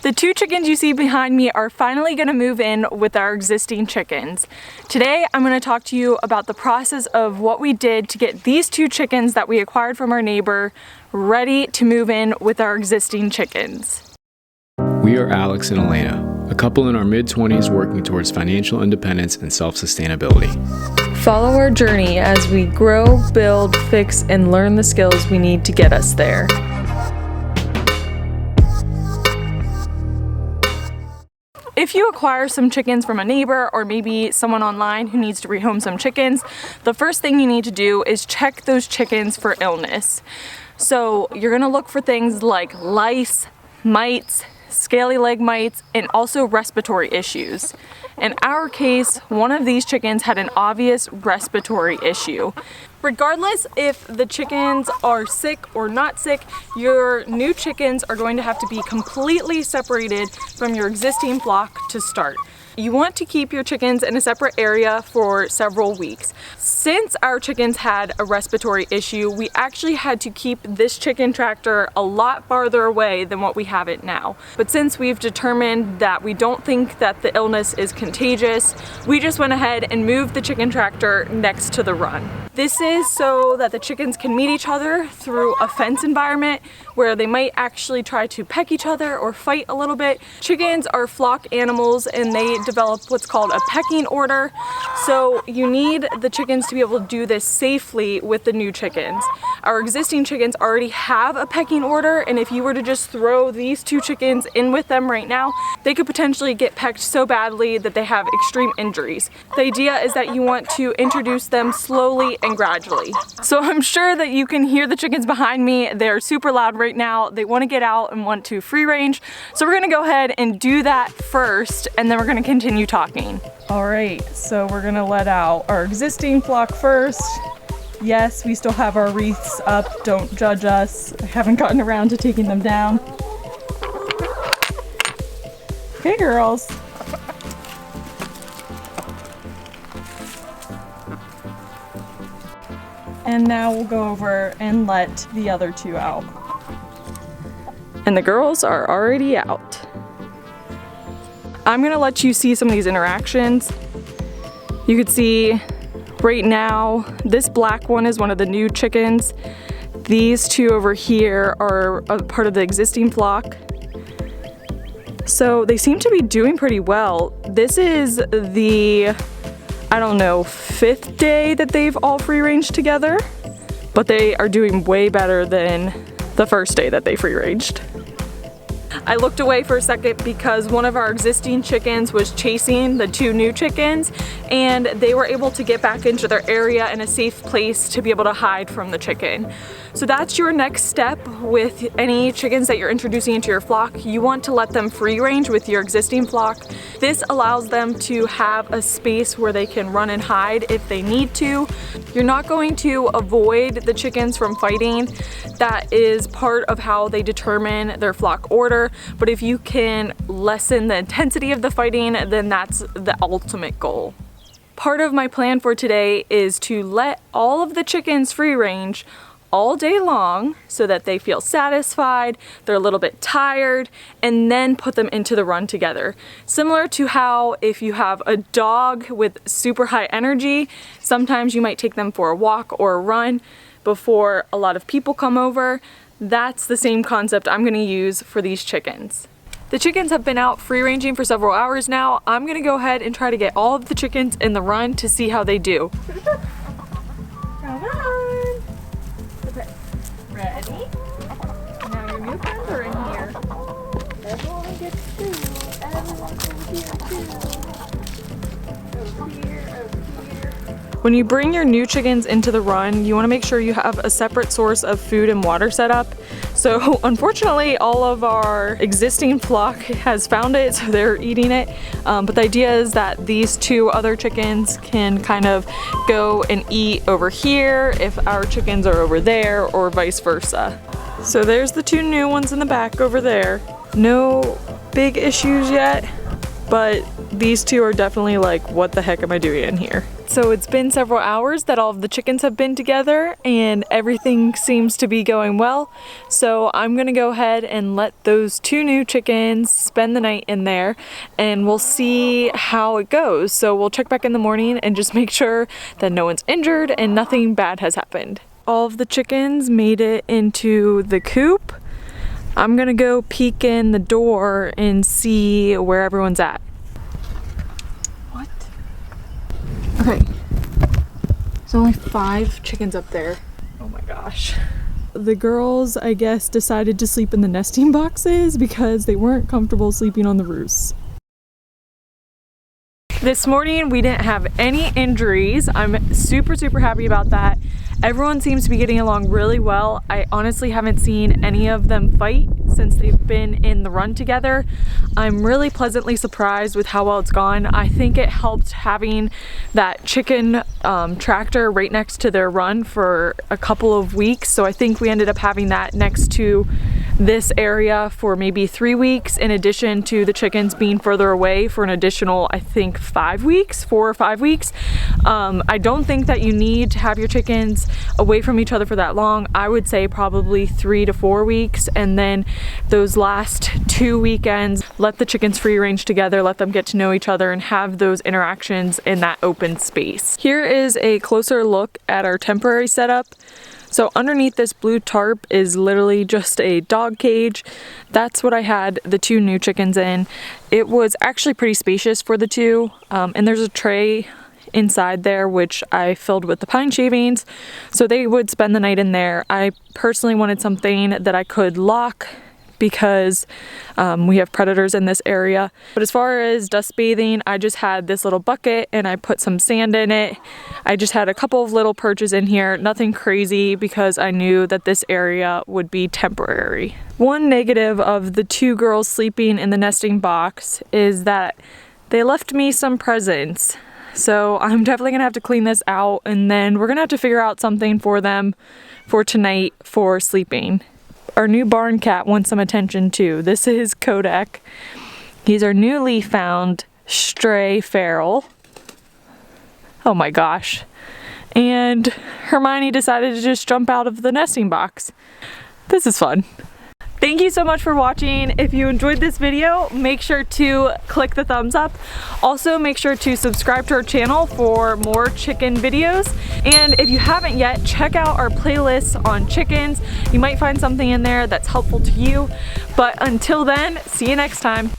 The two chickens you see behind me are finally going to move in with our existing chickens. Today I'm going to talk to you about the process of what we did to get these two chickens that we acquired from our neighbor ready to move in with our existing chickens. We are Alex and Elaina, a couple in our mid-20s working towards financial independence and self-sustainability. Follow our journey as we grow, build, fix, and learn the skills we need to get us there. If you acquire some chickens from a neighbor or maybe someone online who needs to rehome some chickens, the first thing you need to do is check those chickens for illness. So you're gonna look for things like lice, mites, scaly leg mites, and also respiratory issues. In our case, one of these chickens had an obvious respiratory issue. Regardless if the chickens are sick or not sick, your new chickens are going to have to be completely separated from your existing flock to start. You want to keep your chickens in a separate area for several weeks. Since our chickens had a respiratory issue, we actually had to keep this chicken tractor a lot farther away than what we have it now. But since we've determined that we don't think that the illness is contagious, we just went ahead and moved the chicken tractor next to the run. This is so that the chickens can meet each other through a fence environment where they might actually try to peck each other or fight a little bit. Chickens are flock animals and they develop what's called a pecking order. So you need the chickens to be able to do this safely with the new chickens. Our existing chickens already have a pecking order, and if you were to just throw these two chickens in with them right now, they could potentially get pecked so badly that they have extreme injuries. The idea is that you want to introduce them slowly and gradually. So I'm sure that you can hear the chickens behind me. They're super loud right now. They want to get out and want to free range. So we're gonna go ahead and do that first, and then we're gonna continue talking. All right, so we're gonna let out our existing flock first. Yes, we still have our wreaths up. Don't judge us. I haven't gotten around to taking them down. Okay, girls. And now we'll go over and let the other two out. And the girls are already out. I'm gonna let you see some of these interactions. You could see right now, this black one is one of the new chickens. These two over here are a part of the existing flock. So they seem to be doing pretty well. This is the, I don't know, 5th day that they've all free ranged together, but they are doing way better than the first day that they free ranged. I looked away for a second because one of our existing chickens was chasing the two new chickens, and they were able to get back into their area in a safe place to be able to hide from the chicken. So that's your next step with any chickens that you're introducing into your flock. You want to let them free range with your existing flock. This allows them to have a space where they can run and hide if they need to. You're not going to avoid the chickens from fighting. That is part of how they determine their flock order. But if you can lessen the intensity of the fighting, then that's the ultimate goal. Part of my plan for today is to let all of the chickens free range all day long so that they feel satisfied, they're a little bit tired, and then put them into the run together. Similar to how if you have a dog with super high energy, sometimes you might take them for a walk or a run before a lot of people come over. That's the same concept I'm gonna use for these chickens. The chickens have been out free ranging for several hours now. I'm gonna go ahead and try to get all of the chickens in the run to see how they do. Come on. Okay, ready? Now your new friends are in here. Everyone gets food. Everyone's in here too. Over here, over here. When you bring your new chickens into the run, you want to make sure you have a separate source of food and water set up. So unfortunately, all of our existing flock has found it, so they're eating it. But the idea is that these two other chickens can kind of go and eat over here if our chickens are over there, or vice versa. So there's the two new ones in the back over there. No big issues yet, but these two are definitely like, what the heck am I doing in here? Alright, so it's been several hours that all of the chickens have been together and everything seems to be going well. So I'm gonna go ahead and let those 2 new chickens spend the night in there and we'll see how it goes. So we'll check back in the morning and just make sure that no one's injured and nothing bad has happened. All of the chickens made it into the coop. I'm gonna go peek in the door and see where everyone's at. What? Okay. There's only 5 chickens up there. Oh my gosh. The girls, I guess, decided to sleep in the nesting boxes because they weren't comfortable sleeping on the roosts. This morning we didn't have any injuries. I'm super happy about that. Everyone seems to be getting along really well. I honestly haven't seen any of them fight since they've been in the run together. I'm really pleasantly surprised with how well it's gone. I think it helped having that chicken tractor right next to their run for a couple of weeks. So I think we ended up having that next to this area for maybe 3 weeks, in addition to the chickens being further away for an additional, I think, 4 or 5 weeks. I don't think that you need to have your chickens away from each other for that long. I would say probably 3 to 4 weeks, and then those last 2 weekends, let the chickens free range together, let them get to know each other and have those interactions in that open space. Here is a closer look at our temporary setup. So underneath this blue tarp is literally just a dog cage. That's what I had the 2 new chickens in. It was actually pretty spacious for the 2, and there's a tray inside there which I filled with the pine shavings, so they would spend the night in there. I personally wanted something that I could lock because we have predators in this area. But as far as dust bathing, I just had this little bucket and I put some sand in it. I just had a couple of little perches in here, nothing crazy, because I knew that this area would be temporary. One negative of the 2 girls sleeping in the nesting box is that they left me some presents. So I'm definitely gonna have to clean this out, and then we're gonna have to figure out something for them for tonight for sleeping. Our new barn cat wants some attention too. This is Kodak. He's our newly found stray feral. Oh my gosh. And Hermione decided to just jump out of the nesting box. This is fun. Thank you so much for watching. If you enjoyed this video, make sure to click the thumbs up. Also, make sure to subscribe to our channel for more chicken videos. And if you haven't yet, check out our playlist on chickens. You might find something in there that's helpful to you. But until then, see you next time.